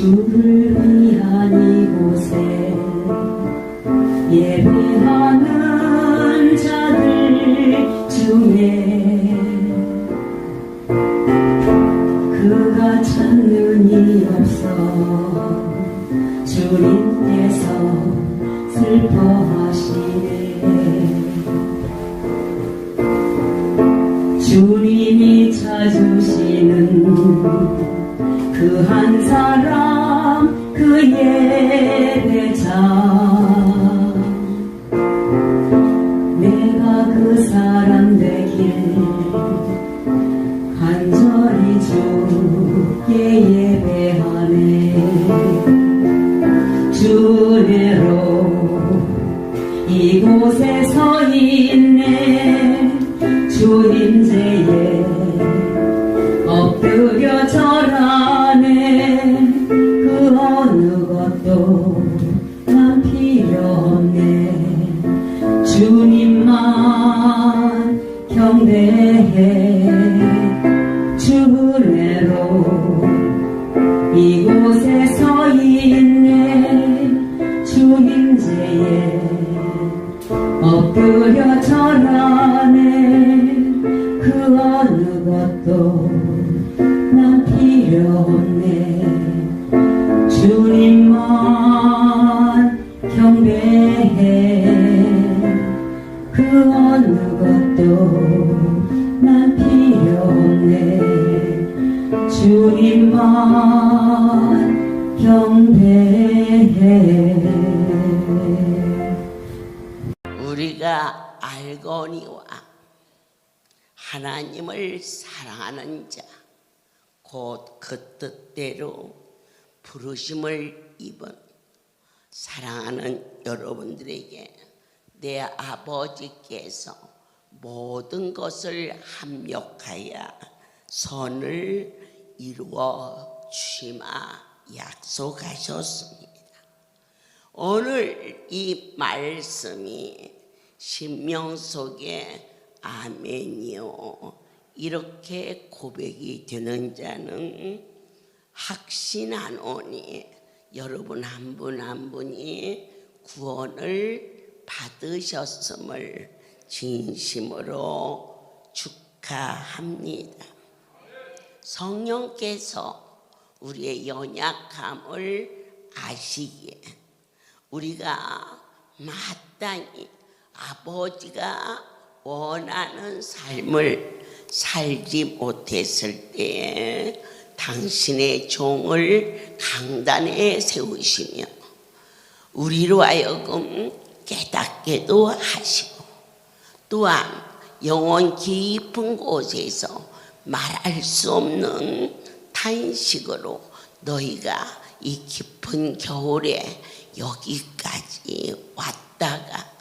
주를 위한 이곳에 예배하는 자들 중에 그가 찾는 이 없어 주님께서 슬퍼하시네. 주님이 찾으시는 그 한 사람 그 예배자, 내가 그 사람 되길 간절히 주께 예배하네. 주례로 이곳에 서 있네. 주 임재에 엎드려 절하네. 그 어느 것도 난 필요 없네. 주님만 경배해. 주례로 이곳에 서 있네. 주 임재에 엎드려 절하네. 그 어느 것도 난 필요 없네. 주님만 경배해. 그 어느 것도 난 필요 없네. 주님만 경배해. 우리가 알거니와 하나님을 사랑하는 자, 곧 그 뜻대로 부르심을 입은 사랑하는 여러분들에게 내 아버지께서 모든 것을 합력하여 선을 이루어 주시마 약속하셨습니다. 오늘 이 말씀이 신명 속에 아멘이요 이렇게 고백이 되는 자는 확신하노니 여러분 한 분 한 분이 구원을 받으셨음을 진심으로 축하합니다. 성령께서 우리의 연약함을 아시기에 우리가 마땅히 아버지가 원하는 삶을 살지 못했을 때에 당신의 종을 강단에 세우시며 우리로 하여금 깨닫게도 하시고 또한 영혼 깊은 곳에서 말할 수 없는 탄식으로 너희가 이 깊은 겨울에 여기까지 왔다가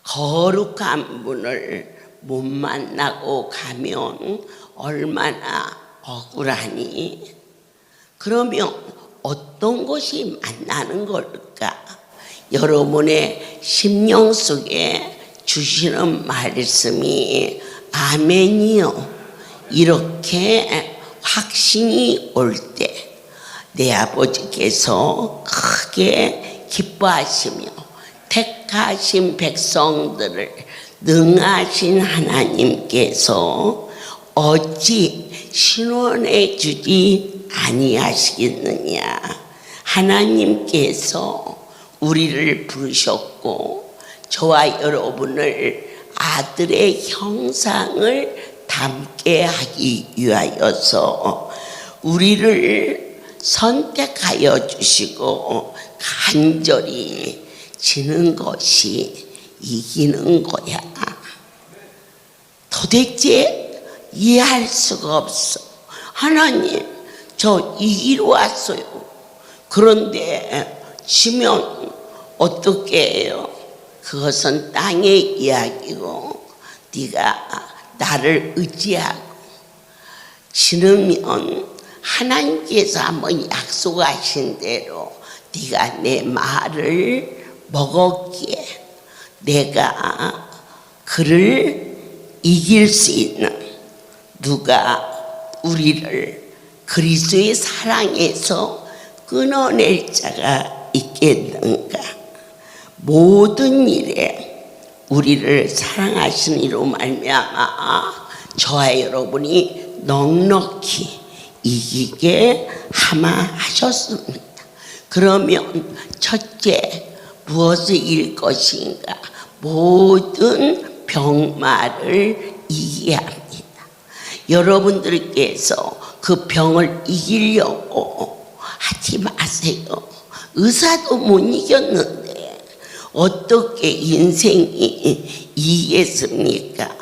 거룩한 분을 못 만나고 가면 얼마나 억울하니? 그러면 어떤 것이 만나는 걸까? 여러분의 심령 속에 주시는 말씀이 아멘이요 이렇게 확신이 올 때 내 아버지께서 크게 기뻐하시며 택하신 백성들을 능하신 하나님께서 어찌 신원해 주지 아니하시겠느냐. 하나님께서 우리를 부르셨고 저와 여러분을 아들의 형상을 담게 하기 위하여서 우리를 선택하여 주시고 간절히 지는 것이 이기는 거야. 도대체 이해할 수가 없어. 하나님, 저 이기러 왔어요. 그런데 지면 어떻게 해요? 그것은 땅의 이야기고 네가 나를 의지하고 지르면 하나님께서 한번 약속하신 대로 네가 내 말을 먹었기에 내가 그를 이길 수 있는 누가 우리를 그리스도의 사랑에서 끊어낼 자가 있겠는가. 모든 일에 우리를 사랑하시는 이로 말미암아 저와 여러분이 넉넉히 이기게 하마하셨습니다. 그러면 첫째 무엇을 이길 것인가? 모든 병마를 이기게 합니다. 여러분들께서 그 병을 이기려고 하지 마세요. 의사도 못 이겼는데 어떻게 인생이 이기겠습니까?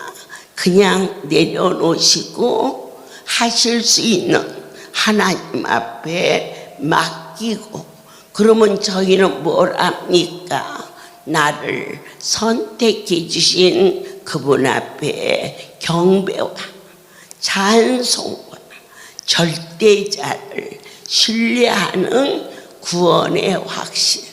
그냥 내려놓으시고 하실 수 있는 하나님 앞에 맡기고, 그러면 저희는 뭘 합니까? 나를 선택해 주신 그분 앞에 경배와 찬송과 절대자를 신뢰하는 구원의 확신.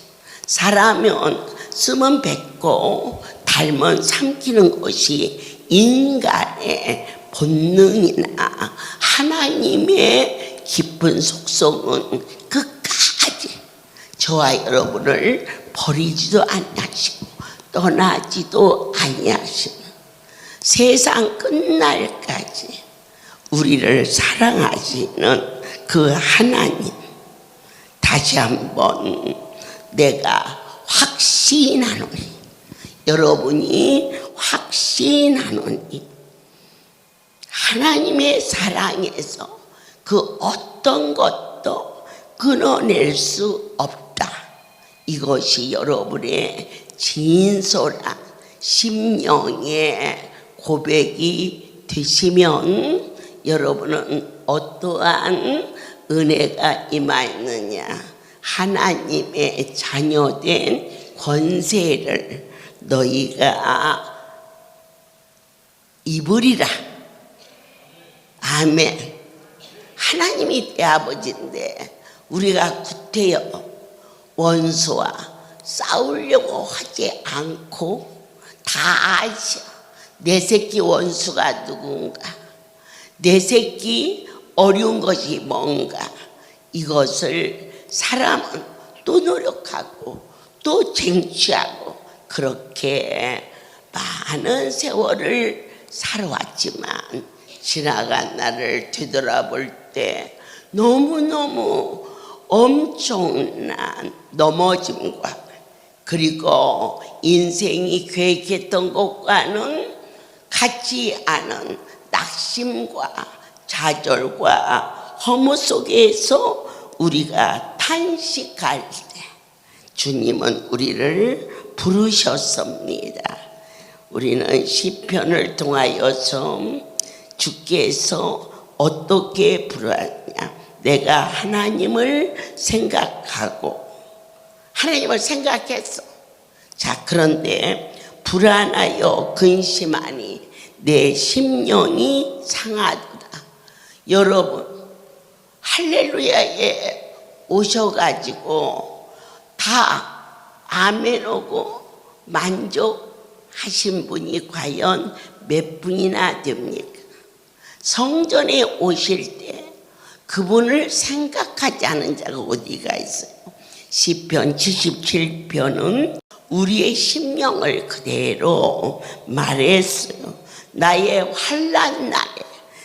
사람은 쓰면 뱉고 닮은 삼키는 것이 인간의 본능이나 하나님의 깊은 속성은 끝까지 저와 여러분을 버리지도 아니하시고 떠나지도 아니하시는, 세상 끝날까지 우리를 사랑하시는 그 하나님, 다시 한번 내가 확신하노니, 여러분이 확신하노니 하나님의 사랑에서 그 어떤 것도 끊어낼 수 없다. 이것이 여러분의 진솔한 심령의 고백이 되시면 여러분은 어떠한 은혜가 임하였느냐? 하나님의 자녀된 권세를 너희가 입으리라. 아멘. 하나님이 내 아버지인데 우리가 구태여 원수와 싸우려고 하지 않고 다 아셔. 내 새끼 원수가 누군가, 내 새끼 어려운 것이 뭔가, 이것을 사람은 또 노력하고 또 쟁취하고 그렇게 많은 세월을 살아왔지만 지나간 날을 되돌아볼 때 너무너무 엄청난 넘어짐과 그리고 인생이 계획했던 것과는 같지 않은 낙심과 좌절과 허무 속에서 우리가 탄식할 때 주님은 우리를 부르셨습니다. 우리는 시편을 통하여서 주께서 어떻게 부르느냐, 내가 하나님을 생각하고 하나님을 생각했어. 자, 그런데 불안하여 근심하니 내 심령이 상하도다. 여러분, 할렐루야에 오셔가지고 다 아멘하고 만족하신 분이 과연 몇 분이나 됩니까? 성전에 오실 때 그분을 생각하지 않은 자가 어디가 있어요? 시편 77편은 우리의 심령을 그대로 말했어요. 나의 환난 날에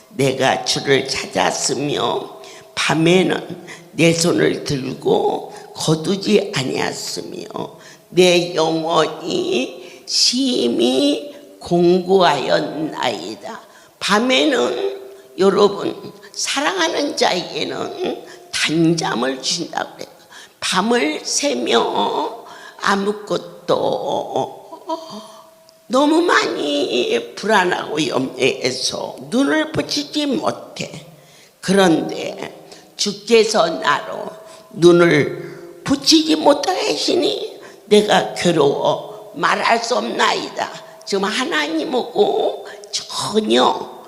내가 주를 찾았으며 밤에는 내 손을 들고 거두지 아니하였으며 내 영혼이 심히 공고하였나이다. 밤에는 여러분 사랑하는 자에게는 단잠을 준다고 그래요. 밤을 새며 아무것도 너무 많이 불안하고 염려해서 눈을 붙이지 못해. 그런데 주께서 나로 눈을 붙이지 못하게 하시니 내가 괴로워 말할 수 없나이다. 지금 하나님하고 전혀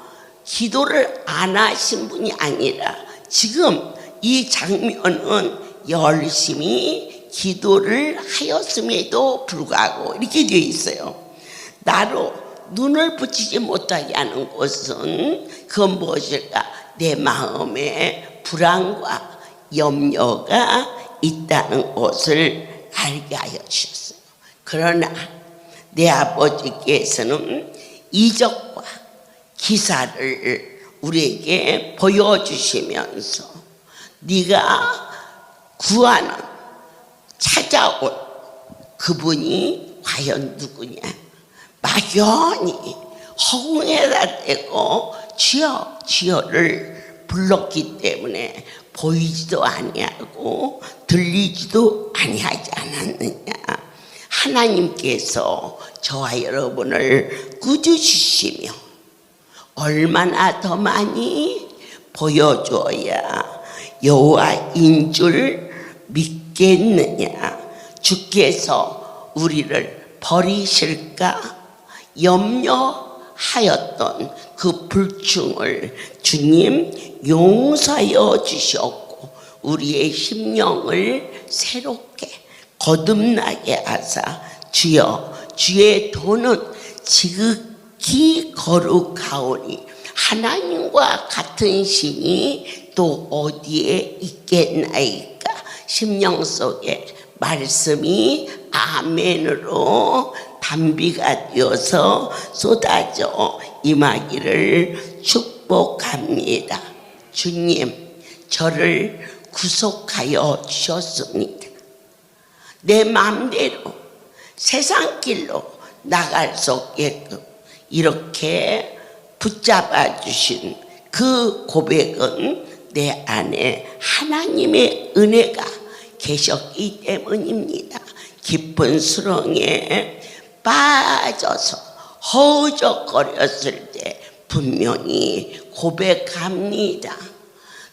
기도를 안 하신 분이 아니라 지금 이 장면은 열심히 기도를 하였음에도 불구하고 이렇게 되어 있어요. 나로 눈을 붙이지 못하게 하는 것은 그건 무엇일까? 내 마음의 불안과 염려가 있다는 것을 알게 하여 주셨어요. 그러나 내 아버지께서는 이적과 기사를 우리에게 보여주시면서 네가 구하는 찾아올 그분이 과연 누구냐? 막연히 허공에다 대고 주여 주여를 불렀기 때문에 보이지도 아니하고 들리지도 아니하지 않았느냐? 하나님께서 저와 여러분을 꾸짖으시며 얼마나 더 많이 보여줘야 여호와인 줄 믿겠느냐? 주께서 우리를 버리실까 염려하였던 그 불충을 주님 용서하여 주셨고 우리의 심령을 새롭게 거듭나게 하사 주여 주의 도는 지극히 거룩하오니 하나님과 같은 신이 또 어디에 있겠나이까? 심령 속에 말씀이 아멘으로 단비가 되어서 쏟아져 임하기를 축복합니다. 주님, 저를 구속하여 주셨습니다. 내 마음대로 세상 길로 나갈 수 없게끔 이렇게 붙잡아 주신 그 고백은 내 안에 하나님의 은혜가 계셨기 때문입니다. 깊은 수렁에 빠져서 허우적거렸을 때 분명히 고백합니다.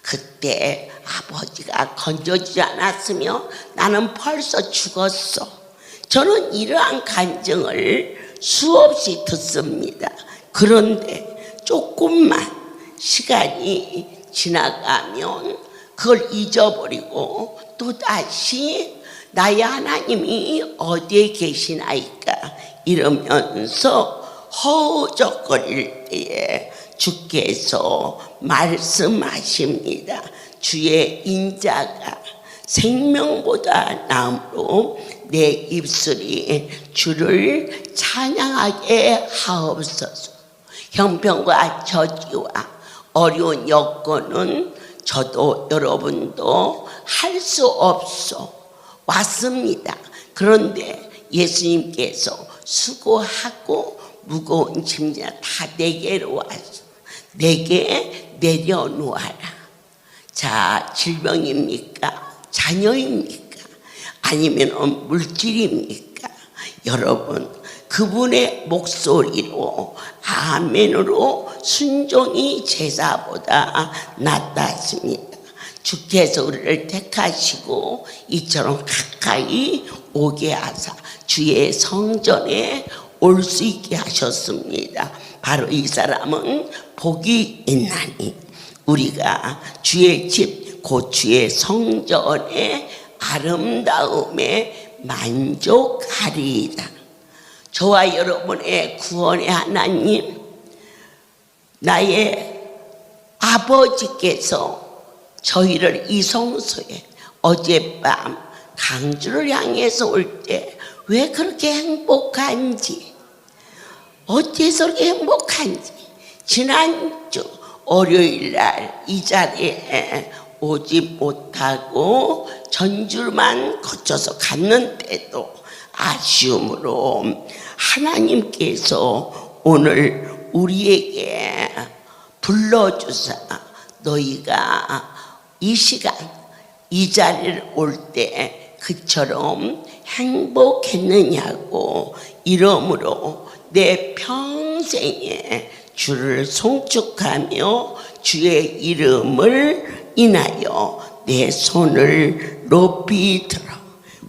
그때 아버지가 건져주지 않았으면 나는 벌써 죽었어. 저는 이러한 간증을 수없이 듣습니다. 그런데 조금만 시간이 지나가면 그걸 잊어버리고 또다시 나의 하나님이 어디에 계시나이까 이러면서 허우적거릴 때에 주께서 말씀하십니다. 주의 인자가 생명보다 나음으로 내 입술이 주를 찬양하게 하옵소서. 형편과 저지와 어려운 여건은 저도 여러분도 할 수 없어 왔습니다. 그런데 예수님께서 수고하고 무거운 짐자 다 내게로 와서 내게 내려놓아라. 자, 질병입니까? 자녀입니까? 아니면 물질입니까? 여러분, 그분의 목소리로 아멘으로 순종이 제사보다 낫다습니다. 주께서 우리를 택하시고 이처럼 가까이 오게 하사 주의 성전에 올 수 있게 하셨습니다. 바로 이 사람은 복이 있나니 우리가 주의 집 곧 주의 성전의 아름다움에 만족하리이다. 저와 여러분의 구원의 하나님, 나의 아버지께서 저희를 이 성소에 어젯밤 강주를 향해서 올 때 왜 그렇게 행복한지, 어째서 그렇게 행복한지, 지난주 월요일날 이 자리에 오지 못하고 전주만 거쳐서 갔는데도 아쉬움으로 하나님께서 오늘 우리에게 불러주사 너희가 이 시간 이 자리를 올 때 그처럼 행복했느냐고 이러므로 내 평생에 주를 송축하며 주의 이름을 인하여 내 손을 높이 들어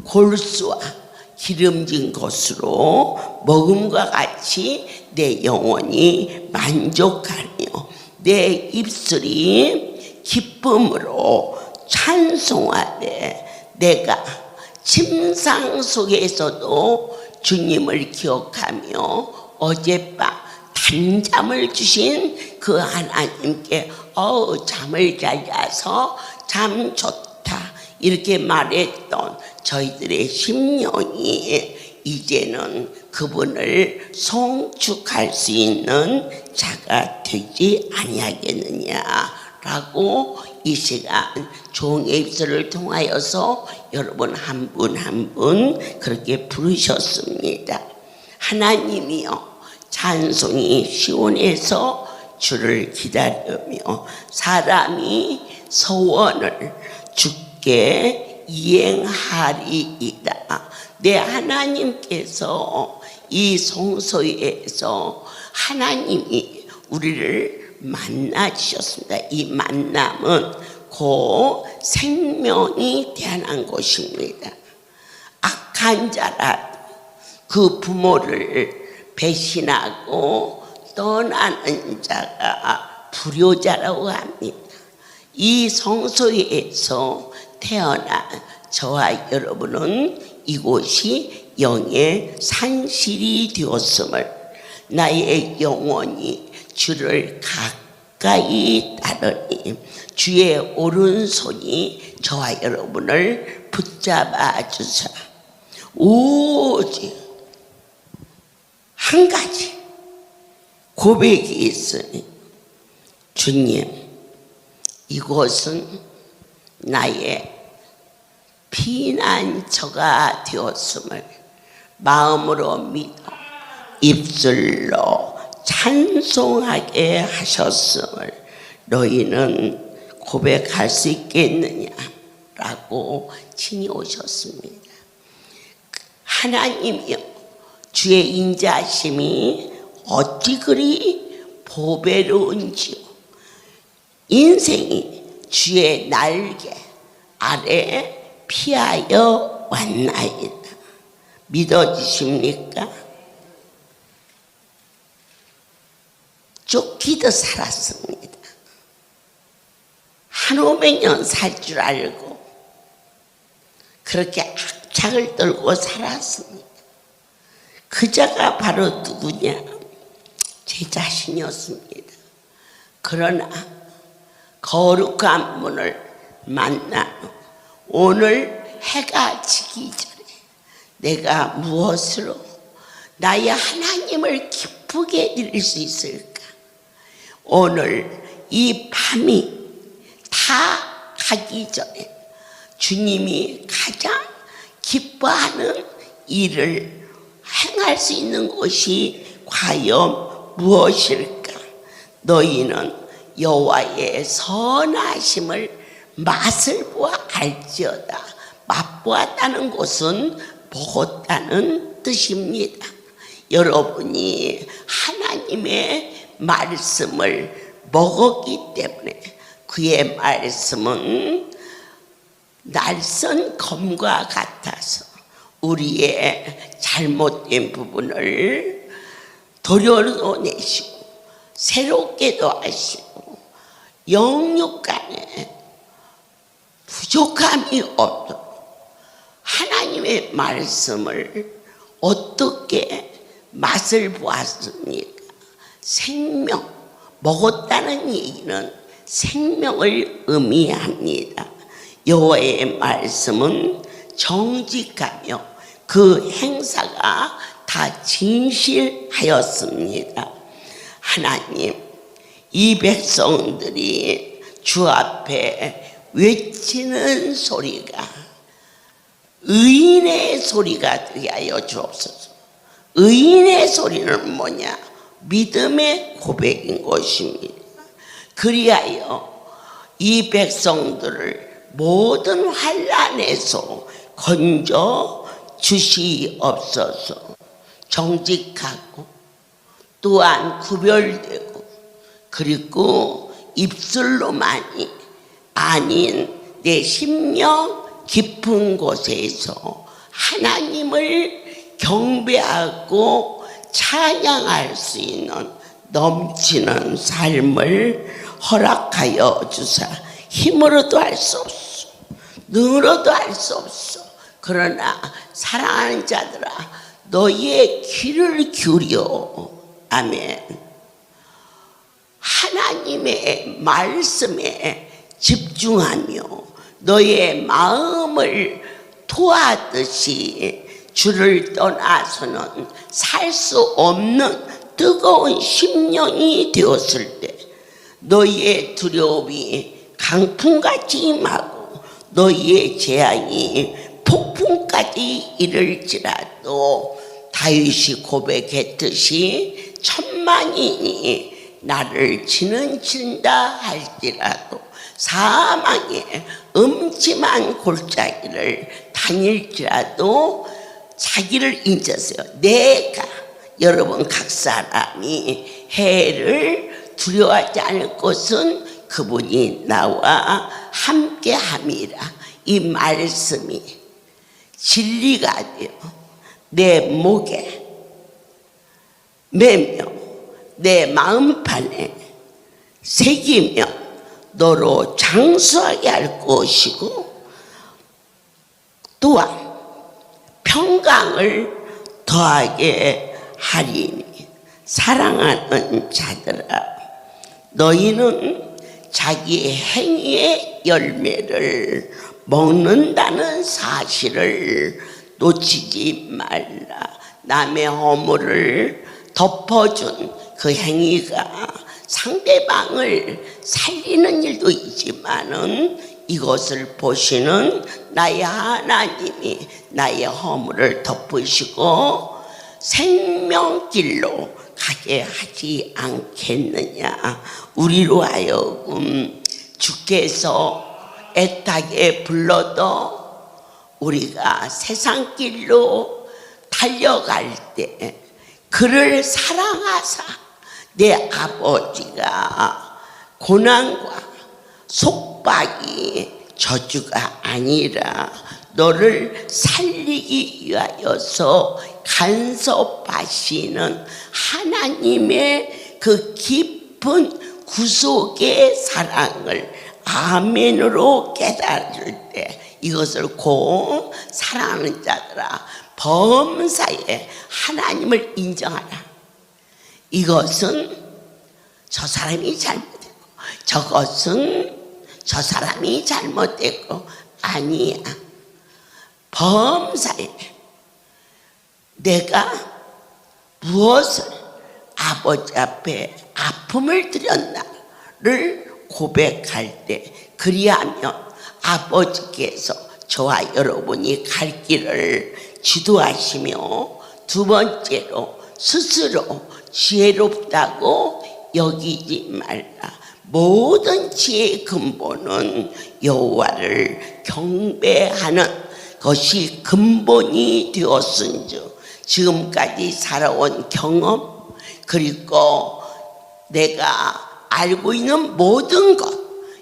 골수와 기름진 것으로 먹음과 같이 내 영혼이 만족하며 내 입술이 기쁨으로 찬송하되 내가 침상 속에서도 주님을 기억하며 어젯밤 단잠을 주신 그 하나님께 잠을 잘 자서 참 좋다 이렇게 말했던 저희들의 심령이 이제는 그분을 송축할 수 있는 자가 되지 아니하겠느냐라고 이 시간 종의 입술을 통하여서 여러분 한 분 한 분 그렇게 부르셨습니다. 하나님이여, 찬송이 시온에서 주를 기다리며 사람이 소원을 주께 이행하리이다. 내 하나님께서 이 성소에서 하나님이 우리를 만나 주셨습니다. 이 만남은 곧 생명이 태어난 것입니다. 악한 자라 그 부모를 배신하고 떠나는 자가 불효자라고 합니다. 이 성소에서 태어난 저와 여러분은 이곳이 영의 산실이 되었음을, 나의 영혼이 주를 가까이 따르니 주의 오른손이 저와 여러분을 붙잡아 주사 오직 한 가지 고백이 있으니, 주님, 이곳은 나의 피난처가 되었음을 마음으로 믿어 입술로 찬송하게 하셨음을 너희는 고백할 수 있겠느냐라고 친히 오셨습니다. 하나님이여, 주의 인자심이 어찌 그리 보배로운지요. 인생이 주의 날개 아래 피하여 왔나이다. 믿어지십니까? 쫓기듯 살았습니다. 한 500년 살 줄 알고 그렇게 악착을 떨고 살았습니다. 그 자가 바로 누구냐? 제 자신이었습니다. 그러나 거룩한 분을 만나 오늘 해가 지기 전에 내가 무엇으로 나의 하나님을 기쁘게 드릴 수 있을까? 오늘 이 밤이 다 가기 전에 주님이 가장 기뻐하는 일을 행할 수 있는 것이 과연 무엇일까? 너희는 여호와의 선하심을 맛을 보아 알지어다. 맛보았다는 것은 먹었다는 뜻입니다. 여러분이 하나님의 말씀을 먹었기 때문에 그의 말씀은 날선 검과 같아서 우리의 잘못된 부분을 도려내시고 새롭게도 하시고 영육간에 부족함이 없도록 하나님의 말씀을 어떻게 맛을 보았습니까? 생명, 먹었다는 얘기는 생명을 의미합니다. 여호와의 말씀은 정직하며 그 행사가 다 진실하였습니다. 하나님, 이 백성들이 주 앞에 외치는 소리가 의인의 소리가 되게 하여 주옵소서. 의인의 소리는 뭐냐? 믿음의 고백인 것입니다. 그리하여 이 백성들을 모든 환난에서 건져 주시옵소서. 정직하고 또한 구별되고 그리고 입술로만이 아닌 내 심령 깊은 곳에서 하나님을 경배하고 찬양할 수 있는 넘치는 삶을 허락하여 주사. 힘으로도 할 수 없어, 능으로도 할 수 없어. 그러나 사랑하는 자들아, 너희의 귀를 기울여. 아멘. 하나님의 말씀에 집중하며 너의 마음을 토하듯이 주를 떠나서는 살 수 없는 뜨거운 심령이 되었을 때 너희의 두려움이 강풍같이 임하고 너희의 재앙이 폭풍까지 이를지라도 다윗이 고백했듯이 천만인이 나를 치는 친다 할지라도 사망의 음침한 골짜기를 다닐지라도 자기를 인쳤어요. 내가 여러분 각 사람이 해를 두려워하지 않을 것은 그분이 나와 함께함이라. 이 말씀이 진리가 되어 내 목에 매며 내 마음판에 새기며 너로 장수하게 할 것이고 또한 평강을 더하게 하리니 사랑하는 자들아 너희는 자기 행위의 열매를 먹는다는 사실을 놓치지 말라. 남의 허물을 덮어준 그 행위가 상대방을 살리는 일도 있지만은 이것을 보시는 나의 하나님이 나의 허물을 덮으시고 생명길로 가게 하지 않겠느냐. 우리로 하여금 주께서 애타게 불러도 우리가 세상길로 달려갈 때 그를 사랑하사 내 아버지가 고난과 속박이 저주가 아니라 너를 살리기 위하여서 간섭하시는 하나님의 그 깊은 구속의 사랑을 아멘으로 깨달을 때 이것을 곧 사랑하는 자들아 범사에 하나님을 인정하라. 이것은 저 사람이 잘못했고 저것은 저 사람이 잘못했고 아니야. 범사에 내가 무엇을 아버지 앞에 아픔을 드렸나를 고백할 때 그리하면 아버지께서 저와 여러분이 갈 길을 지도하시며 두 번째로 스스로 지혜롭다고 여기지 말라. 모든 지혜의 근본은 여호와를 경배하는 것이 근본이 되었은즉 지금까지 살아온 경험 그리고 내가 알고 있는 모든 것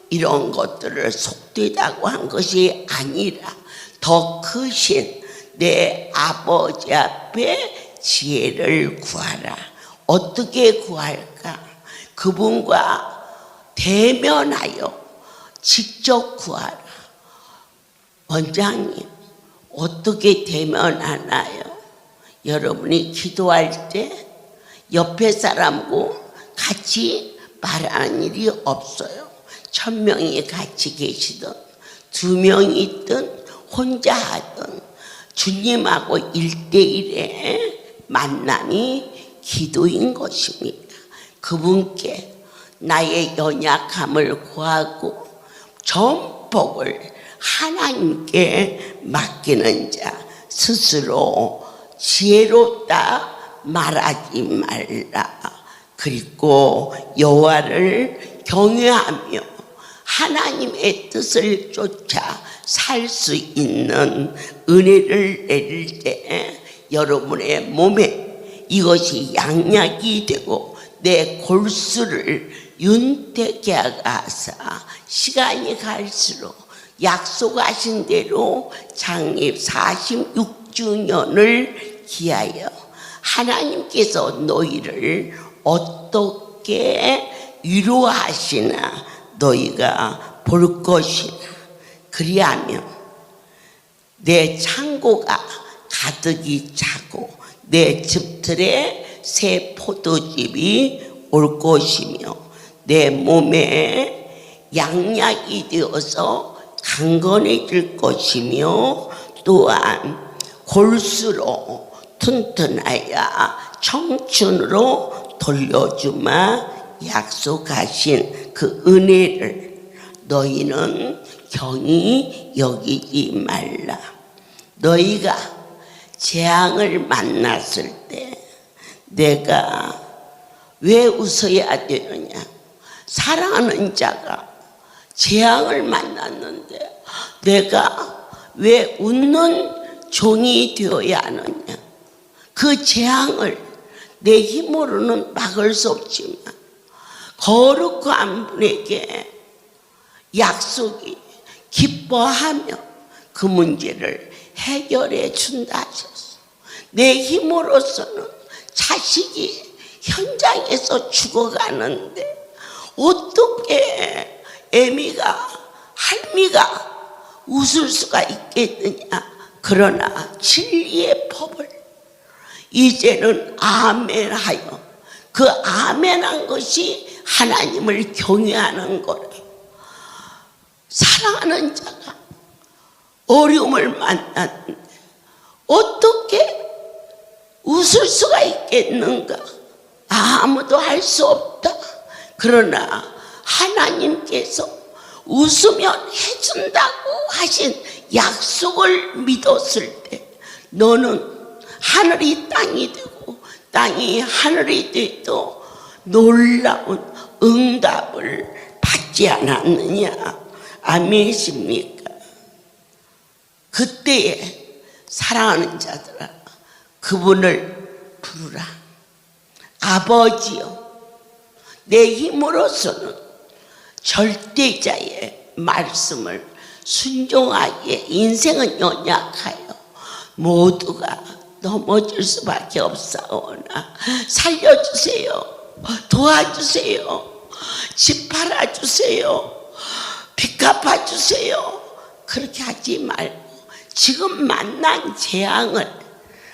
이런 것들을 속되다고 한 것이 아니라 더 크신 내 아버지 앞에 지혜를 구하라. 어떻게 구할까? 그분과 대면하여 직접 구하라. 원장님 어떻게 대면하나요? 여러분이 기도할 때 옆에 사람과 같이 말하는 일이 없어요. 1000명이 같이 계시든 2명이 있든 혼자 하든 주님하고 1대1의 만남이 기도인 것입니다. 그분께 나의 연약함을 구하고 전복을 하나님께 맡기는 자 스스로 지혜롭다 말하지 말라. 그리고 여호와를 경외하며 하나님의 뜻을 쫓아 살 수 있는 은혜를 내릴 때 여러분의 몸에 이것이 양약이 되고 내 골수를 윤택케 하사 시간이 갈수록 약속하신 대로 창립 46주년을 기하여 하나님께서 너희를 어떻게 위로하시나 너희가 볼 것이나 그리하면 내 창고가 가득히 차고 내 즙틀에 새 포도즙이 올 것이며 내 몸에 양약이 되어서 강건해질 것이며 또한 골수로 튼튼하여 청춘으로 돌려주마 약속하신 그 은혜를 너희는 경히 여기지 말라. 너희가 재앙을 만났을 때 내가 왜 웃어야 되느냐? 사랑하는 자가 재앙을 만났는데 내가 왜 웃는 종이 되어야 하느냐? 그 재앙을 내 힘으로는 막을 수 없지만 거룩한 분에게 약속이 기뻐하며 그 문제를 해결해 준다 하셨어. 내 힘으로서는 자식이 현장에서 죽어가는데 어떻게 애미가 할미가 웃을 수가 있겠느냐. 그러나 진리의 법을 이제는 아멘하여 그 아멘한 것이 하나님을 경외하는 거라. 사랑하는 자가 어려움을 만났는데 어떻게 웃을 수가 있겠는가? 아무도 할 수 없다. 그러나 하나님께서 웃으면 해준다고 하신 약속을 믿었을 때 너는 하늘이 땅이 되고 땅이 하늘이 되도 놀라운 응답을 받지 않았느냐? 아멘이십니까? 그때에 사랑하는 자들아 그분을 부르라. 아버지여, 내 힘으로서는 절대자의 말씀을 순종하기에 인생은 연약하여 모두가 넘어질 수밖에 없사오나 살려주세요. 도와주세요. 집 팔아주세요. 빚 갚아주세요. 그렇게 하지 말고 지금 만난 재앙을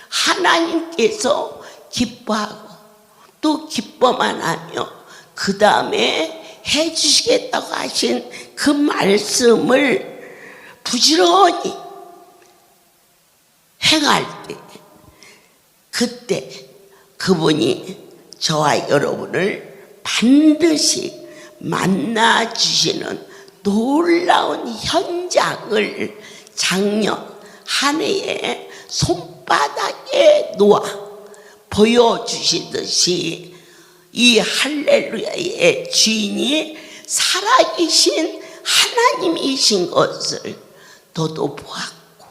하나님께서 기뻐하고 또 기뻐만 하며 그 다음에 해주시겠다고 하신 그 말씀을 부지런히 행할 때 그때 그분이 저와 여러분을 반드시 만나주시는 놀라운 현장을 작년 한 해에 손바닥에 놓아 보여주시듯이 이 할렐루야의 주인이 살아계신 하나님이신 것을 너도 보았고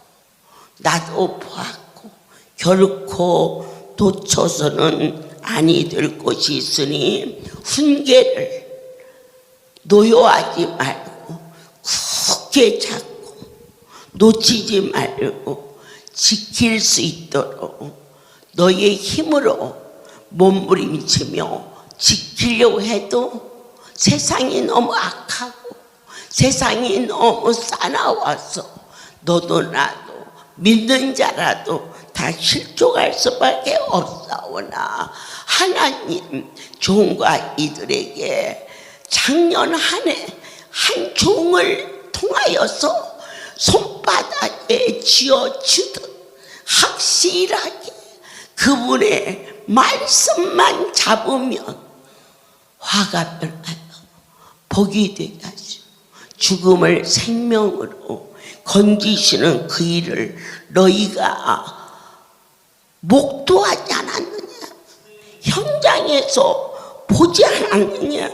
나도 보았고 결코 놓쳐서는 아니 될 것이 있으니 훈계를 노여하지 말고 굳게 잡고 놓치지 말고 지킬 수 있도록 너의 힘으로 몸부림치며 지키려고 해도 세상이 너무 악하고 세상이 너무 싸나워서 너도 나도 믿는 자라도 다 실족할 수밖에 없사오나 하나님 종과 이들에게 작년 한 해 한 종을 통하여서 손바닥에 쥐어주듯 확실하게 그분의 말씀만 잡으면 화가 변하여 복이 되게 하시고 죽음을 생명으로 건지시는 그 일을 너희가 목도하지 않았느냐? 현장에서 보지 않았느냐?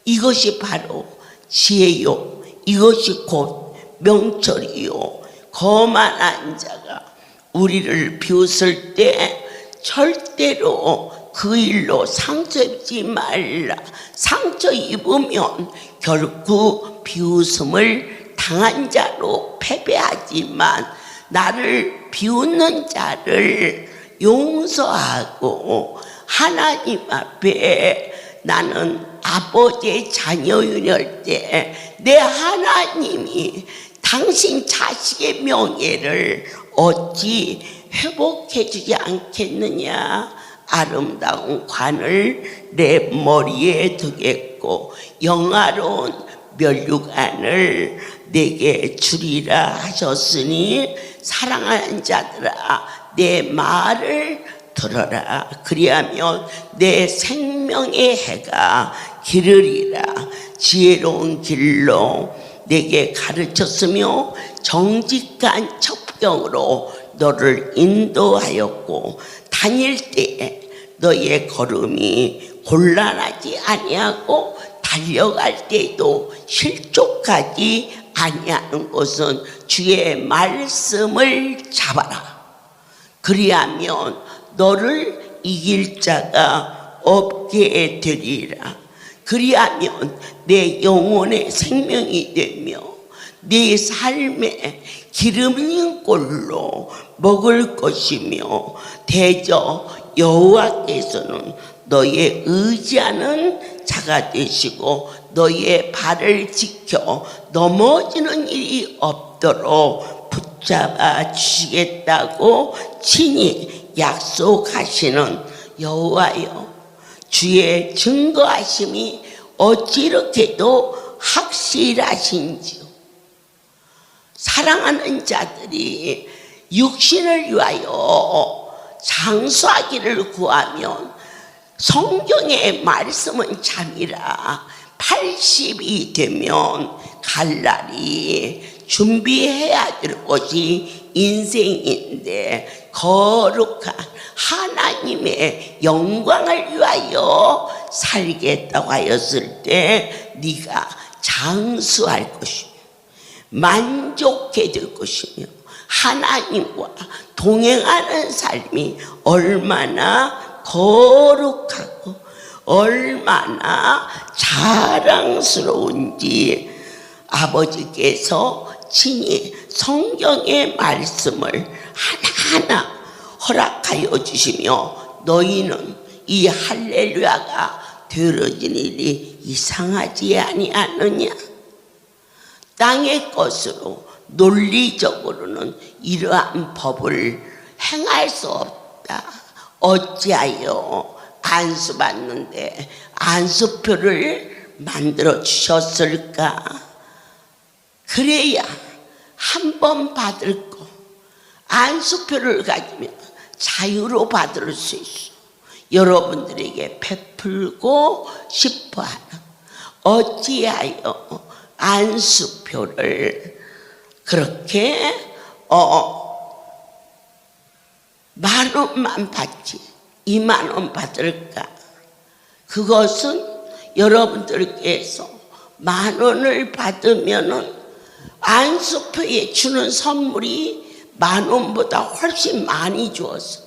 이것이 바로 지혜요, 이것이 곧 명철이요. 거만한 자가 우리를 비웃을 때 절대로 그 일로 상처 입지 말라. 상처 입으면 결국 비웃음을 당한 자로 패배하지만 나를 비웃는 자를 용서하고 하나님 앞에 나는 아버지의 자녀일 때 내 하나님이 당신 자식의 명예를 어찌 회복해 주지 않겠느냐. 아름다운 관을 내 머리에 두겠고 영화로운 면류관을 내게 주리라 하셨으니 사랑하는 자들아 내 말을 들어라. 그리하면 내 생명의 해가 기르리라. 지혜로운 길로 내게 가르쳤으며 정직한 첩경으로 너를 인도하였고 다닐 때에 너의 걸음이 곤란하지 아니하고 달려갈 때에도 실족하지 아니하는 것은 주의 말씀을 잡아라. 그리하면 너를 이길 자가 없게 되리라. 그리하면 내 영혼의 생명이 되며 네 삶에 기름진 꼴로 먹을 것이며 대저 여호와께서는 너의 의지하는 자가 되시고 너의 발을 지켜 넘어지는 일이 없도록 붙잡아 주시겠다고 친히 약속하시는 여호와여, 주의 증거하심이 어찌 이렇게도 확실하신지요. 사랑하는 자들이 육신을 위하여 장수하기를 구하면 성경의 말씀은 참이라 80이 되면 갈 날이 준비해야 될 것이 인생인데 거룩한 하나님의 영광을 위하여 살겠다고 하였을 때 네가 장수할 것이며 만족해 될 것이며 하나님과 동행하는 삶이 얼마나 거룩하고 얼마나 자랑스러운지 아버지께서 친히 성경의 말씀을 하나하나 허락하여 주시며 너희는 이 할렐루야가 되어진 일이 이상하지 아니하느냐. 땅의 것으로 논리적으로는 이러한 법을 행할 수 없다. 어찌하여 안수받는데 안수표를 만들어 주셨을까? 그래야 한 번 받을 거 안수표를 가지면 자유로 받을 수 있어. 여러분들에게 베풀고 싶어하는 어찌하여 안수표를 그렇게 10,000원만 받지 20,000원 받을까? 그것은 여러분들께서 10,000원을 받으면은 안수표에 주는 선물이 10,000원보다 훨씬 많이 주었어.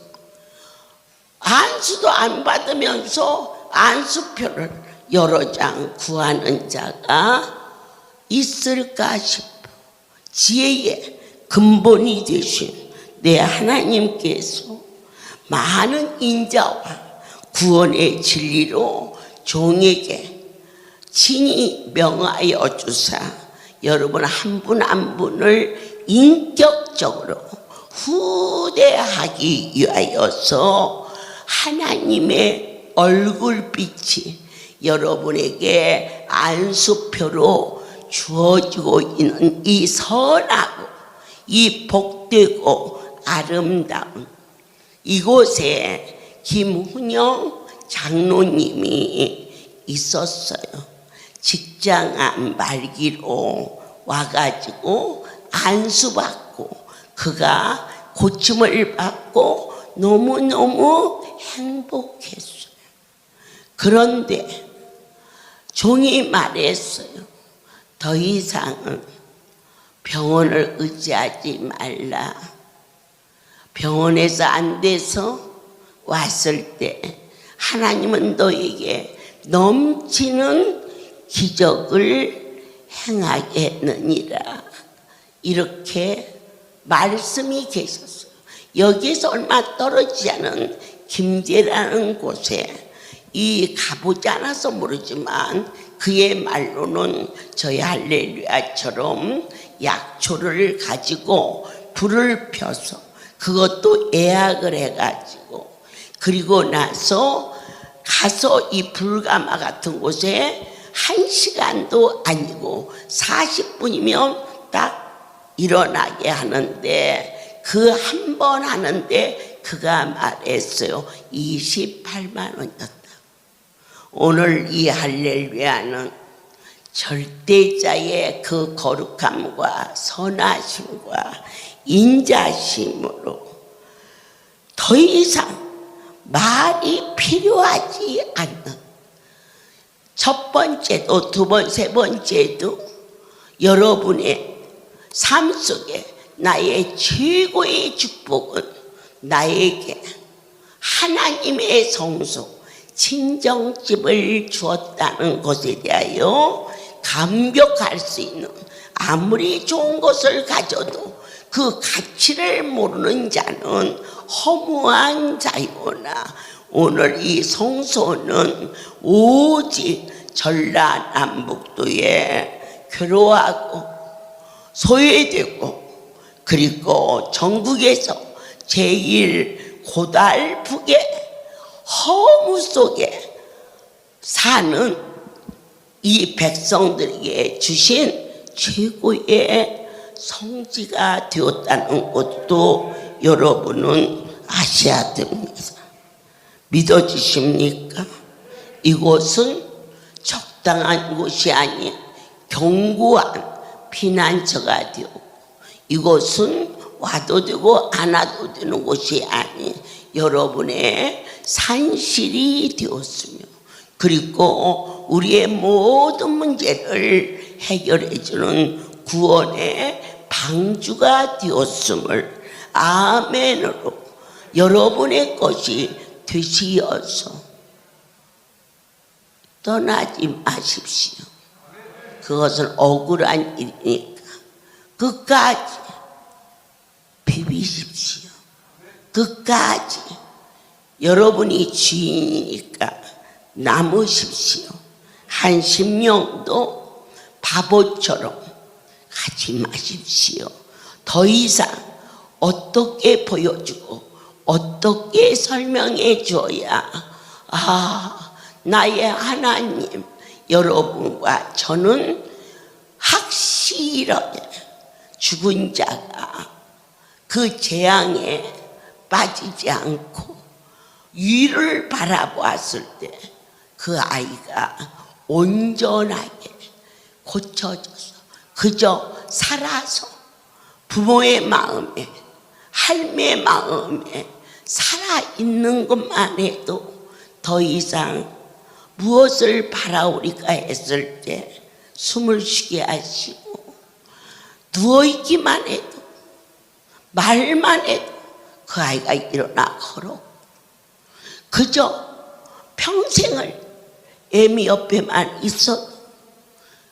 안수도 안 받으면서 안수표를 여러 장 구하는 자가 있을까 싶어. 지혜의 근본이 되신 내 하나님께서 많은 인자와 구원의 진리로 종에게 친히 명하여 주사 여러분 한 분 한 분을 인격적으로 후대하기 위하여서 하나님의 얼굴빛이 여러분에게 안수표로 주어지고 있는 이 선하고 이 복되고 아름다운 이곳에 김훈영 장로님이 있었어요. 직장암 말기로 와가지고 안수받고 그가 고침을 받고 너무너무 행복했어요. 그런데 종이 말했어요. 더 이상은 병원을 의지하지 말라. 병원에서 안 돼서 왔을 때 하나님은 너에게 넘치는 기적을 행하게 했느니라. 이렇게 말씀이 계셨어요. 여기에서 얼마 떨어지지 않은 김제라는 곳에 이 가보지 않아서 모르지만 그의 말로는 저희 할렐루야처럼 약초를 가지고 불을 펴서 그것도 예약을 해가지고 그리고 나서 가서 이 불가마 같은 곳에 1시간도 아니고 40분이면 딱 일어나게 하는데 그 한 번 하는데 그가 말했어요. 28만 원이었다. 오늘 이 할렐루야는 절대자의 그 거룩함과 선하심과 인자심으로 더 이상 말이 필요하지 않는, 첫 번째도 두 번, 세 번째도 여러분의 삶 속에 나의 최고의 축복은 나에게 하나님의 성소, 친정집을 주었다는 것에 대하여 감격할 수 있는, 아무리 좋은 것을 가져도 그 가치를 모르는 자는 허무한 자요나 오늘 이 성소는 오직 전라남북도에 괴로워하고 소외되고 그리고 전국에서 제일 고달프게 허무 속에 사는 이 백성들에게 주신 최고의 성지가 되었다는 것도 여러분은 아셔야 됩니다. 믿어지십니까? 이곳은 적당한 곳이 아닌 견고한 피난처가 되었고, 이곳은 와도 되고 안 와도 되는 곳이 아닌 여러분의 산실이 되었으며, 그리고 우리의 모든 문제를 해결해 주는 구원의 방주가 되었음을 아멘으로 여러분의 것이 되시어서 떠나지 마십시오. 그것은 억울한 일이니까 끝까지 비비십시오. 끝까지 여러분이 주인이니까 남으십시오. 한 심령도 바보처럼 가지 마십시오. 더 이상 어떻게 보여주고 어떻게 설명해 줘야 나의 하나님 여러분과 저는 확실하게 죽은 자가 그 재앙에 빠지지 않고 위를 바라보았을 때 그 아이가 온전하게 고쳐져서 그저 살아서 부모의 마음에, 할매의 마음에 살아있는 것만 해도 더 이상 무엇을 바라오리까 했을 때 숨을 쉬게 하시고, 누워있기만 해도 말만 해도 그 아이가 일어나 걸어 그저 평생을 애미 옆에만 있어도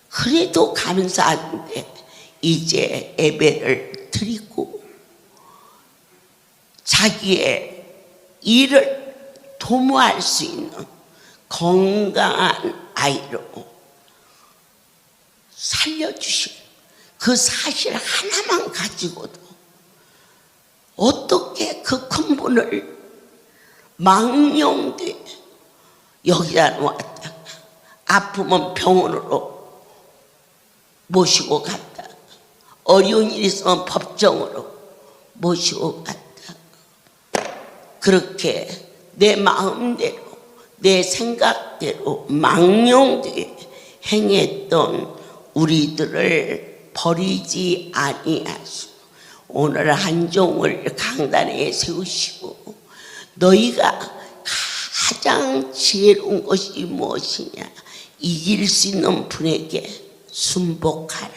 그래도 감사한데 이제 예배를 드리고 자기의 일을 도모할 수 있는 건강한 아이로 살려주신 그 사실 하나만 가지고도 어떻게 그 큰 분을 망령돼 여기다 놓았다가 아프면 병원으로 모시고 갔다, 어려운 일이 있으면 법정으로 모시고 갔다, 그렇게 내 마음대로 내 생각대로 망령되게 행했던 우리들을 버리지 아니하시고 오늘 한종을 강단에 세우시고, 너희가 가장 지혜로운 것이 무엇이냐, 이길 수 있는 분에게 순복하라.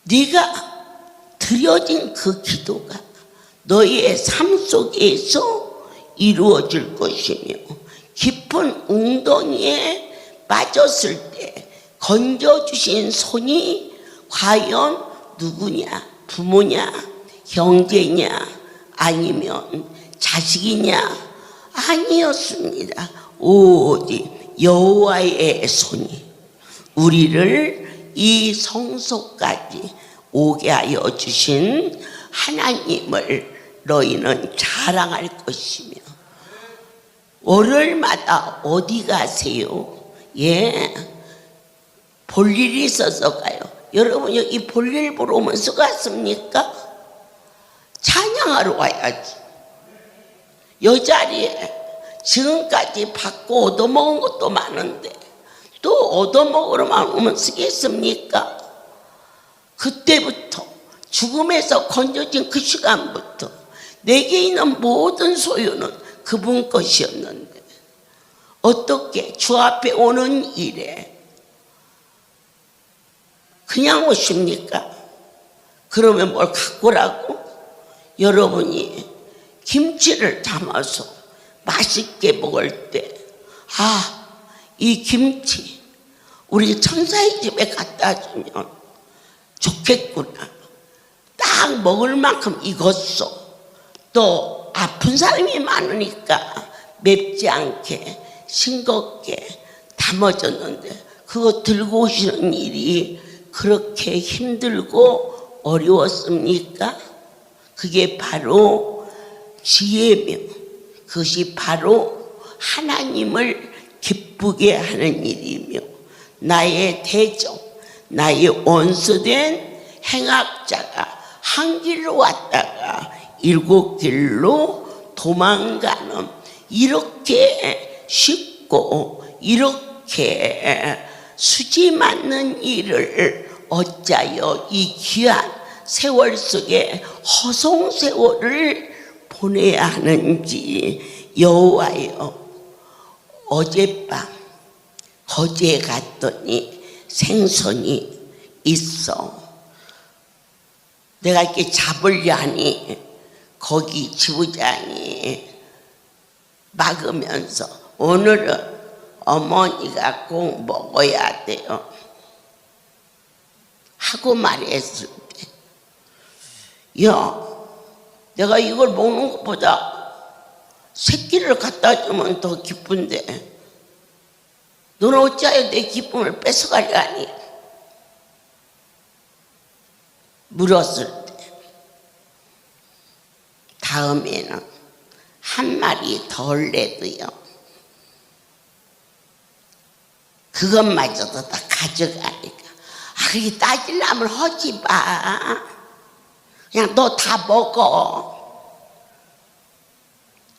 네가 드려진 그 기도가 너희의 삶 속에서 이루어질 것이며, 깊은 웅덩이에 빠졌을 때 건져주신 손이 과연 누구냐, 부모냐, 형제냐, 아니면 자식이냐, 아니었습니다. 오직 여호와의 손이 우리를 이 성소까지 오게 하여 주신 하나님을 너희는 자랑할 것이며, 월요일마다 어디 가세요? 예, 볼 일이 있어서 가요. 여러분 여기 볼일 보러 오면 수고하십니까? 찬양하러 와야지. 여 자리에 지금까지 받고 얻어먹은 것도 많은데 또 얻어먹으러만 오면 쓰겠습니까? 그때부터 죽음에서 건져진 그 시간부터 내게 있는 모든 소유는 그분 것이었는데 어떻게 주 앞에 오는 일에 그냥 오십니까? 그러면 뭘 갖고 오라고? 여러분이 김치를 담아서 맛있게 먹을 때 이 김치 우리 천사의 집에 갖다 주면 좋겠구나. 딱 먹을 만큼 익었어. 또 아픈 사람이 많으니까 맵지 않게 싱겁게 담아졌는데 그거 들고 오시는 일이 그렇게 힘들고 어려웠습니까? 그게 바로 지혜며 그것이 바로 하나님을 기쁘게 하는 일이며 나의 대적, 나의 원수된 행악자가 한 길로 왔다가 7길로 도망가는 이렇게 쉽고 이렇게 수지 맞는 일을 어찌하여 이 귀한 세월 속에 허송세월을 보내야 하는지 여호와여 어젯밤 거제에 갔더니 생선이 있어. 내가 이렇게 잡으려니 거기 지부장이 막으면서 오늘은 어머니가 꼭 먹어야 돼요 하고 말했을 때 내가 이걸 먹는 것보다 새끼를 갖다 주면 더 기쁜데 너는 어찌하여 내 기쁨을 뺏어가려니 물었을 때 다음에는 한 마리 덜 내도요 그것마저도 다 가져가니까 그게 따지려면 하지 마. 그냥 너 다 먹어.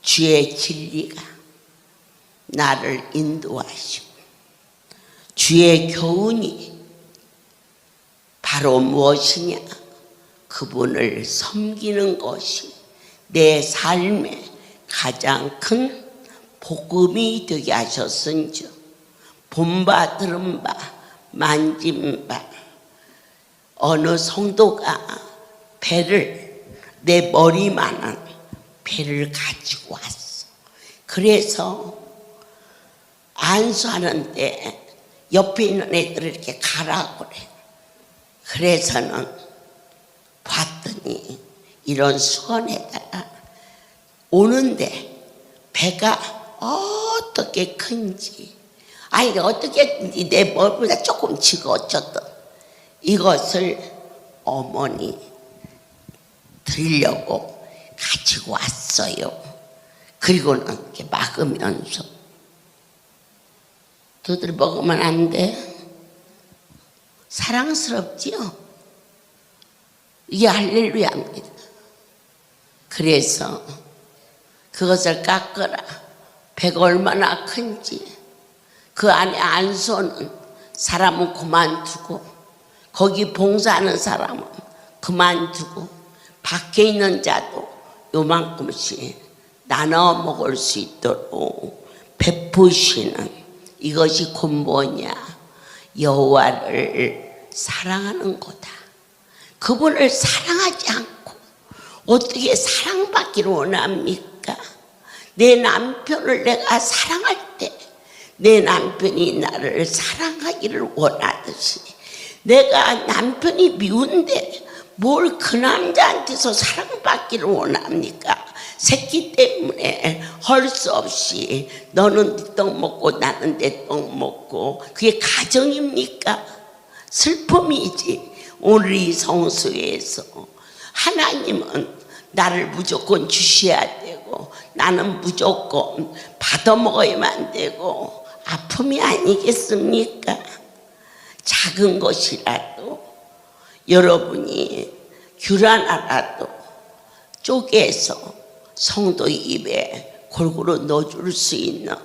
주의 진리가 나를 인도하시고 주의 교훈이 바로 무엇이냐? 그분을 섬기는 것이 내 삶의 가장 큰 복음이 되게 하셨은즉 본바 들은바 만진바 어느 성도가 배를 내 머리만한 배를 가지고 왔어. 그래서 안수하는데 옆에 있는 애들을 이렇게 가라고 그래. 그래서는 봤더니 이런 수건에다가 오는데 배가 어떻게 큰지 아니 어떻게 내 머리보다 조금 지고 어쩌든 이것을 어머니 드리려고 가지고 왔어요. 그리고는 이렇게 막으면서 너들 먹으면 안 돼. 사랑스럽지요? 이게 할렐루야입니다. 그래서 그것을 깎으라. 배가 얼마나 큰지 그 안에 안수는 사람은 그만두고 거기 봉사하는 사람은 그만두고 밖에 있는 자도 요만큼씩 나눠 먹을 수 있도록 베푸시는 이것이 곧 뭐냐? 여호와를 사랑하는 거다. 그분을 사랑하지 않고 어떻게 사랑받기를 원합니까? 내 남편을 내가 사랑할 때 내 남편이 나를 사랑하기를 원하듯이 내가 남편이 미운데 뭘 그 남자한테서 사랑받기를 원합니까? 새끼 때문에 할 수 없이 너는 네 떡 먹고 나는 내 떡 먹고 그게 가정입니까? 슬픔이지. 오늘 이 성소에서 하나님은 나를 무조건 주셔야 되고 나는 무조건 받아먹어야만 되고 아픔이 아니겠습니까? 작은 것이라도 여러분이 귤 하나라도 쪼개서 성도 입에 골고루 넣어줄 수 있는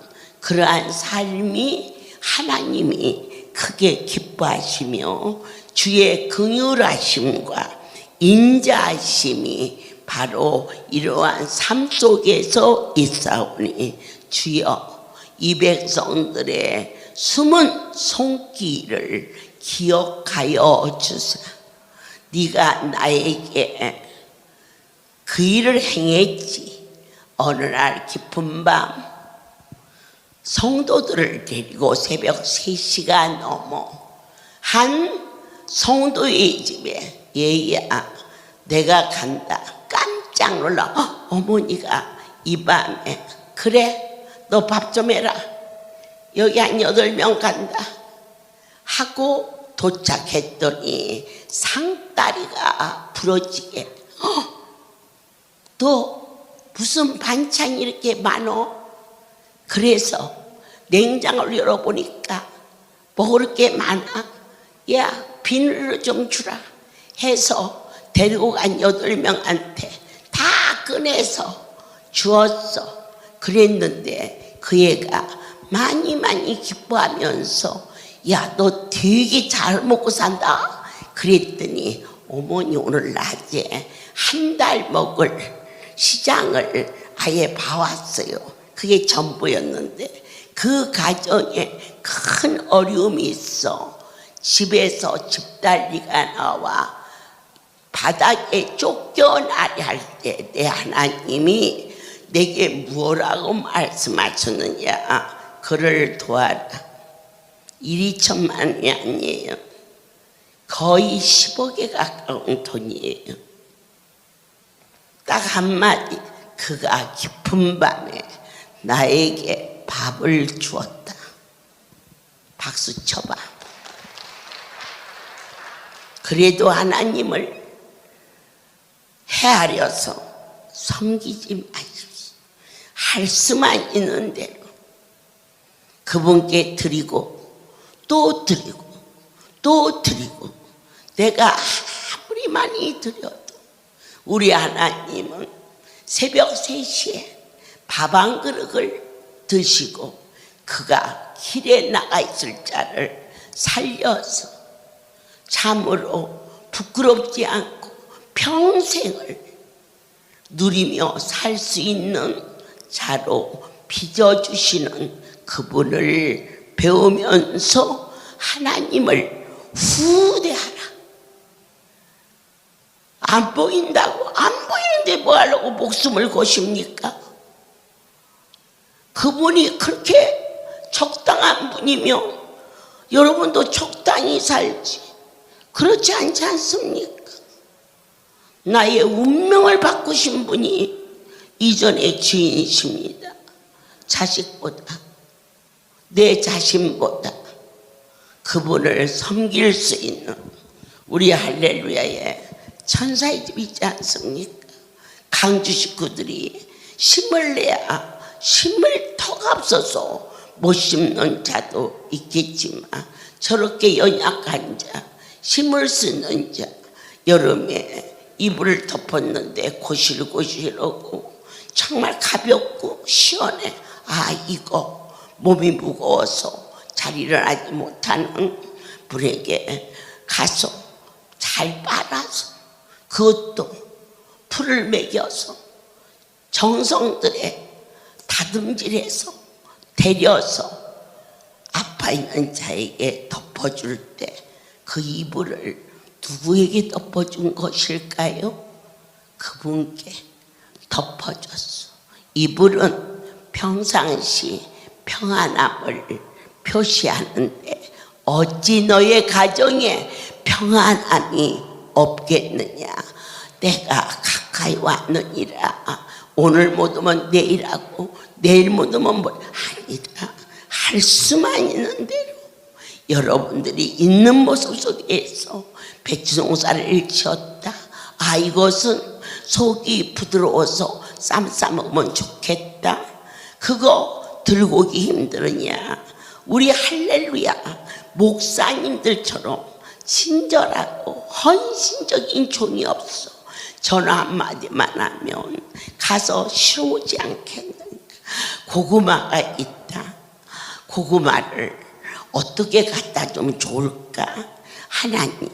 그러한 삶이 하나님이 크게 기뻐하시며 주의 긍휼하심과 인자하심이 바로 이러한 삶 속에서 있사오니 주여 이 백성들의 숨은 손길을 기억하여 주사. 네가 나에게 그 일을 행했지. 어느 날 깊은 밤 성도들을 데리고 새벽 3시가 넘어 한 성도의 집에 얘야 내가 간다. 깜짝 놀라. 어머니가 이 밤에 그래 너 밥 좀 해라. 여기 한 8명 간다 하고 도착했더니 상다리가 부러지게 너 무슨 반찬이 이렇게 많어? 그래서 냉장고를 열어보니까 먹을 게 많아. 야 비닐로 좀 주라 해서 데리고 간 8명한테 다 꺼내서 주었어. 그랬는데 그 애가 많이 기뻐하면서 야 너 되게 잘 먹고 산다. 그랬더니 어머니 오늘 낮에 한 달 먹을 시장을 아예 봐왔어요. 그게 전부였는데 그 가정에 큰 어려움이 있어. 집에서 집달리가 나와 바닥에 쫓겨나려 할 때 내 하나님이 내게 뭐라고 말씀하셨느냐. 그를 도와라. 1,2천만 원이 아니에요. 거의 10억에 가까운 돈이에요. 딱 한마디. 그가 깊은 밤에 나에게 밥을 주었다. 박수 쳐봐. 그래도 하나님을 헤아려서 섬기지 마십시오. 할 수만 있는 대로 그분께 드리고 또 드리고 또 드리고. 내가 아무리 많이 드려도 우리 하나님은 새벽 3시에 밥 한 그릇을 드시고 그가 길에 나가 있을 자를 살려서 참으로 부끄럽지 않고 평생을 누리며 살 수 있는 자로 빚어주시는 그분을 배우면서 하나님을 후대하라. 안 보인다고? 안 보이는데 뭐 하려고 목숨을 거십니까? 그분이 그렇게 적당한 분이며 여러분도 적당히 살지. 그렇지 않지 않습니까? 나의 운명을 바꾸신 분이 이전의 주인이십니다. 자식보다 내 자신보다 그분을 섬길 수 있는 우리 할렐루야의 천사의 집 있지 않습니까? 강주 식구들이 심을 내야 심을 터가 없어서 못 심는 자도 있겠지만 저렇게 연약한 자, 심을 쓰는 자, 여름에 이불을 덮었는데 고실고실하고 정말 가볍고 시원해. 아, 이거 몸이 무거워서 잘 일어나지 못하는 분에게 가서 잘 빨아서 그것도 풀을 먹여서 정성들에 다듬질해서 데려서 아파 있는 자에게 덮어줄 때 그 이불을 누구에게 덮어준 것일까요? 그분께 덮어줬어. 이불은 평상시 평안함을 표시하는데 어찌 너의 가정에 평안함이 없겠느냐. 내가 가까이 왔느니라. 오늘 못 오면 내일하고 내일 못 오면 뭐 아니다. 할 수만 있는 대로 여러분들이 있는 모습 속에서 백지농사를 지었다. 아, 이것은 속이 부드러워서 쌈 싸먹으면 좋겠다. 그거 들고 오기 힘드느냐. 우리 할렐루야 목사님들처럼 친절하고 헌신적인 종이 없어. 전화 한마디만 하면 가서 싫어오지 않겠는가. 고구마가 있다. 고구마를 어떻게 갖다 주면 좋을까? 하나님,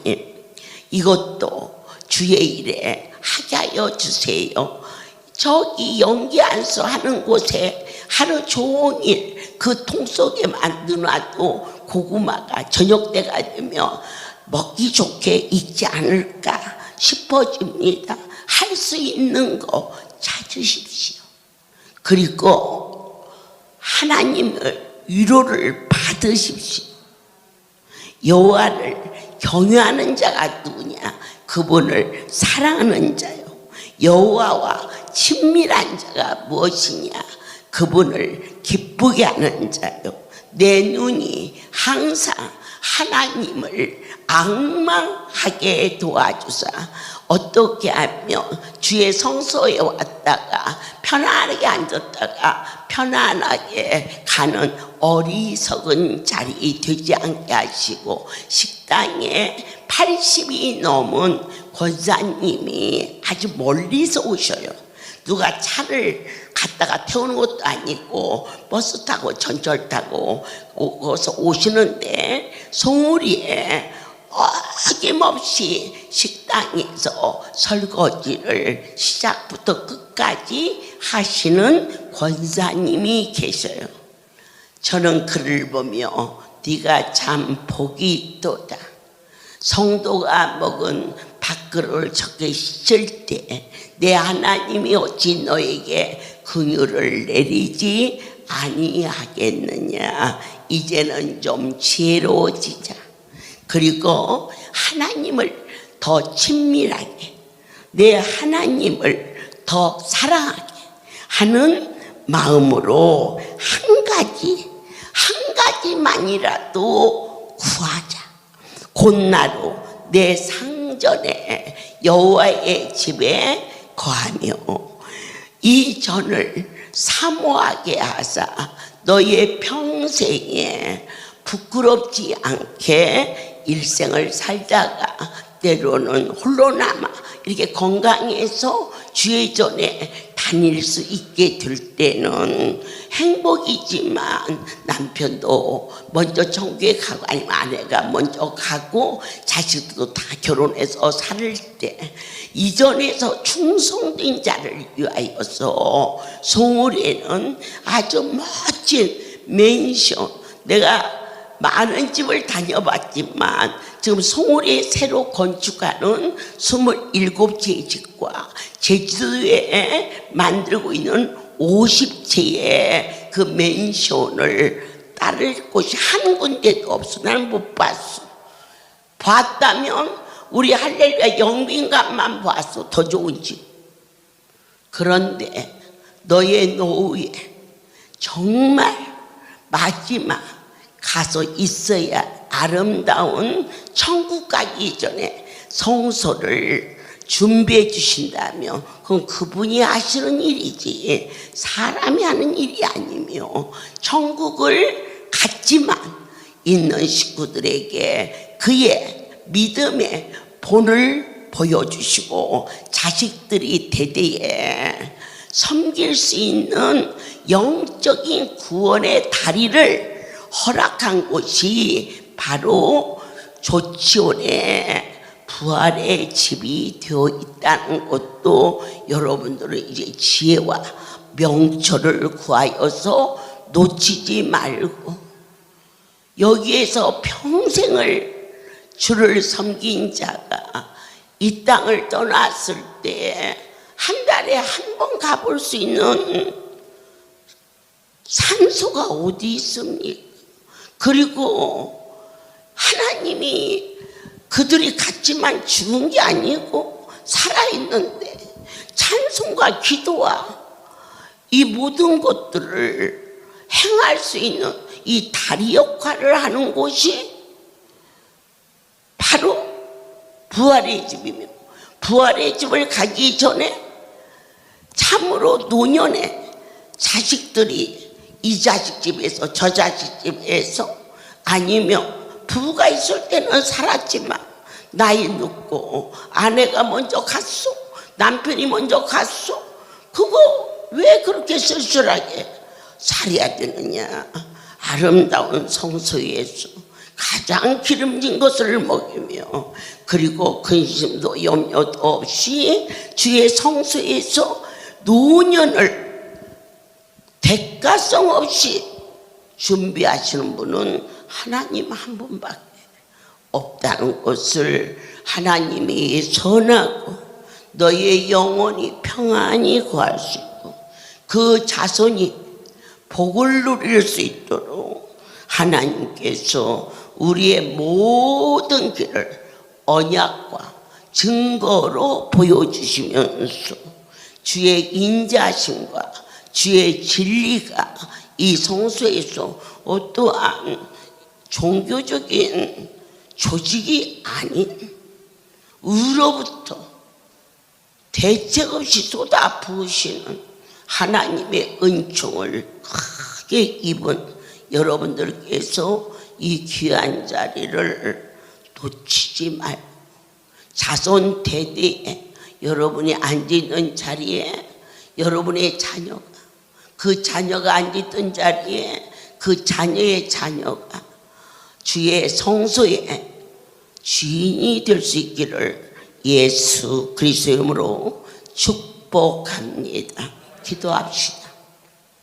이것도 주의 일에 하게 하여 주세요. 저기 연기 안수 하는 곳에 하루 종일 그 통 속에만 넣어놔도 고구마가 저녁 때가 되면 먹기 좋게 익지 않을까 싶어집니다. 할 수 있는 거 찾으십시오. 그리고 하나님을 위로를 받으십시오. 여호와를 경외하는 자가 누구냐? 그분을 사랑하는 자요. 여호와와 친밀한 자가 무엇이냐? 그분을 기쁘게 하는 자요. 내 눈이 항상 하나님을 앙망하게 도와주사 어떻게 하면 주의 성소에 왔다가 편안하게 앉았다가 편안하게 가는 어리석은 자리 되지 않게 하시고, 식당에 80이 넘은 권사님이 아주 멀리서 오셔요. 누가 차를 갖다가 태우는 것도 아니고 버스 타고 전철 타고 거기서 오시는데 송우리에 어김없이 식당에서 설거지를 시작부터 끝까지 하시는 권사님이 계셔요. 저는 그를 보며 네가 참 복이 있도다. 성도가 먹은 밥그릇을 적게 씻을 때 내 하나님이 어찌 너에게 긍휼을 내리지 아니하겠느냐. 이제는 좀 지혜로워지자. 그리고 하나님을 더 친밀하게, 내 하나님을 더 사랑하게 하는 마음으로 한 가지만이라도 구하자. 곧나로 내 상전에 여호와의 집에 거하며 이 전을 사모하게 하사 너의 평생에 부끄럽지 않게 일생을 살다가 때로는 홀로 남아 이렇게 건강해서 주의 전에 다닐 수 있게 될 때는 행복이지만 남편도 먼저 천국에 가고 아니면 아내가 먼저 가고 자식들도 다 결혼해서 살 때 이전에서 충성된 자를 위하여서 송울에는 아주 멋진 맨션, 내가 많은 집을 다녀봤지만 지금 송울에 새로 건축하는 27채의 집과 제주도에 만들고 있는 50채의 그 맨션을 따를 곳이 한 군데도 없어. 나는 못 봤어. 봤다면 우리 할렐루야 영빈관만 봤어. 더 좋은 집. 그런데 너의 노후에 정말 마지막 가서 있어야 아름다운 천국 가기 전에 성소를 준비해 주신다면 그건 그분이 하시는 일이지 사람이 하는 일이 아니며, 천국을 갖지만 있는 식구들에게 그의 믿음의 본을 보여주시고 자식들이 대대에 섬길 수 있는 영적인 구원의 다리를 허락한 곳이 바로 조치원의 부활의 집이 되어 있다는 것도 여러분들은 이제 지혜와 명철을 구하여서 놓치지 말고, 여기에서 평생을 주를 섬긴 자가 이 땅을 떠났을 때 한 달에 한 번 가볼 수 있는 산소가 어디 있습니까? 그리고 하나님이 그들이 갔지만 죽은 게 아니고 살아있는데 찬송과 기도와 이 모든 것들을 행할 수 있는 이 다리 역할을 하는 곳이 바로 부활의 집이며, 부활의 집을 가기 전에 참으로 노년에 자식들이 이 자식 집에서 저 자식 집에서, 아니면 부부가 있을 때는 살았지만 나이 늙고 아내가 먼저 갔어, 남편이 먼저 갔어, 그거 왜 그렇게 쓸쓸하게 살아야 되느냐. 아름다운 성소에서 가장 기름진 것을 먹이며, 그리고 근심도 염려도 없이 주의 성소에서 노년을 대가성 없이 준비하시는 분은 하나님 한 분밖에 없다는 것을 하나님이 선하고 너의 영혼이 평안히 구할 수 있고 그 자손이 복을 누릴 수 있도록 하나님께서 우리의 모든 길을 언약과 증거로 보여주시면서 주의 인자심과 주의 진리가 이 성소에서 어떠한 종교적인 조직이 아닌 위로부터 대책 없이 쏟아 부으시는 하나님의 은총을 크게 입은 여러분들께서 이 귀한 자리를 놓치지 말고 자손 대대에 여러분이 앉아있는 자리에 여러분의 자녀가, 그 자녀가 앉아있던 자리에 그 자녀의 자녀가 주의 성소의 주인이 될 수 있기를 예수 그리스도의 이름으로 축복합니다. 기도합시다.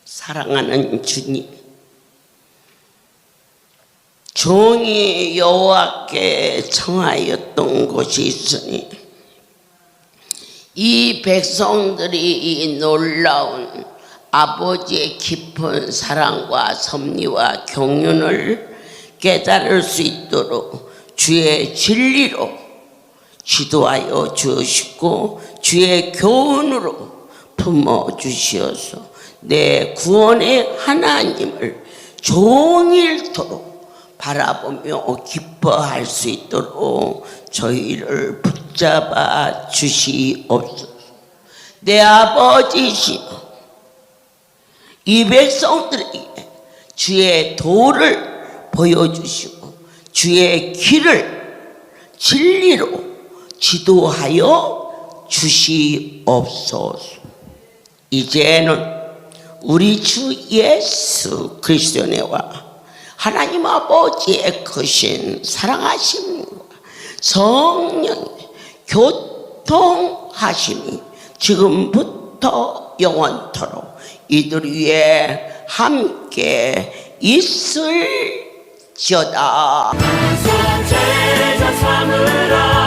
사랑하는 주님, 종이 여호와께 청하였던 곳이 있으니 이 백성들이 이 놀라운 아버지의 깊은 사랑과 섭리와 경륜을 깨달을 수 있도록 주의 진리로 지도하여 주시고 주의 교훈으로 품어주시어서 내 구원의 하나님을 종일토록 바라보며 기뻐할 수 있도록 저희를 붙잡아 주시옵소서. 내 아버지시여, 이 백성들에게 주의 도를 보여주시고 주의 길을 진리로 지도하여 주시옵소서. 이제는 우리 주 예수 그리스도의 은혜와 하나님 아버지의 크신 사랑하심과 성령의 교통하심이 지금부터 영원토록 이들 위에 함께 있을지어다. 제자 삼으라